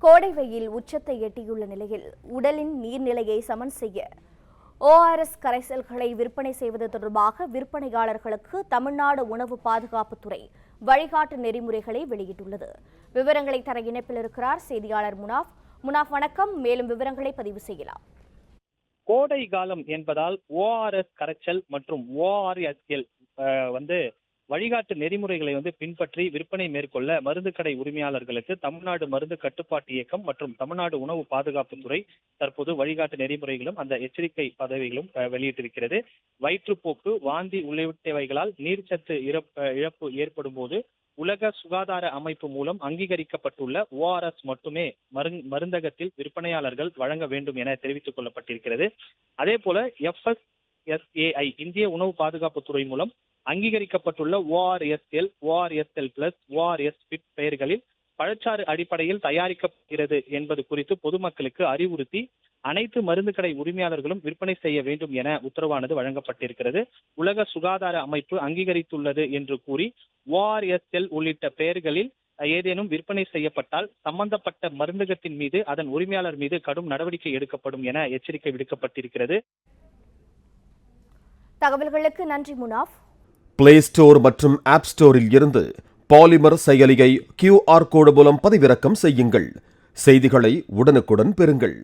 கோடை வெயில் உச்சத்தை எட்டியுள்ள நிலையில் உடலின் நீர்நிலையை சமன் செய்ய ORS கரைசல்களை விற்பனை செய்வது தொடர்பாக விற்பனையாளர்களுக்கு தமிழ்நாடு உணவு பாதுகாப்புத்துறை வழிகாட்டு நெறிமுறைகளை வெளியிட்டுள்ளது. விவரங்களை தர இணைப்பில் இருக்கிறார் செய்தியாளர் முனாஃப். வணக்கம். மேலும் விவரங்களை பதிவு செய்யலாம். கோடை காலம் என்பதால் ORS கரைச்சல் மற்றும் ORSL வழிகாட்டு நெறிமுறைகளை பின்பற்றி விற்பனை மேற்கொள்ள மருந்து கடை உரிமையாளர்களுக்கு தமிழ்நாடு மருந்து கட்டுப்பாட்டு இயக்கம் மற்றும் தமிழ்நாடு உணவு பாதுகாப்புத்துறை தற்போது வழிகாட்டு நெறிமுறைகளும் அந்த எச்சரிக்கை பதவிகளும் வெளியிட்டிருக்கிறது. வயிற்றுப்போக்கு, வாந்தி உள்ளிட்டவைகளால் நீர்ச்சத்து இழப்பு ஏற்படும் போது உலக சுகாதார அமைப்பு மூலம் அங்கீகரிக்கப்பட்டுள்ள ORS மட்டுமே மருந்தகத்தில் விற்பனையாளர்கள் வழங்க வேண்டும் என தெரிவித்துக் கொள்ளப்பட்டிருக்கிறது. அதே போல FSSAI இந்திய உணவு பாதுகாப்புத்துறை மூலம் அங்கீகரிக்கப்பட்டுள்ள ORSL, ORSL+, ORS Fit பெயர்களில் பழச்சாறு அடிப்படையில் தயாரிக்கப்படுகிறது என்பது குறித்து பொதுமக்களுக்கு அறிவுறுத்தி அனைத்து மருந்து கடை உரிமையாளர்களும் விற்பனை செய்ய வேண்டும் என உத்தரவானது வழங்கப்பட்டிருக்கிறது. உலக சுகாதார அமைப்பு அங்கீகரித்துள்ளது என்று கூறி ORSL உள்ளிட்ட பெயர்களில் ஏதேனும் விற்பனை செய்யப்பட்டால் சம்பந்தப்பட்ட மருந்தகத்தின் மீது அதன் உரிமையாளர் மீது கடும் நடவடிக்கை எடுக்கப்படும் என எச்சரிக்கை விடுக்கப்பட்டிருக்கிறது. தகவல்களுக்கு நன்றி முனாஃப். பிளே ஸ்டோர் மற்றும் ஆப் ஸ்டோரில் இருந்து பாலிமர் செயலியை QR கோடு மூலம் பதிவிறக்கம் செய்யுங்கள். செய்திகளை உடனுக்குடன் பெறுங்கள்.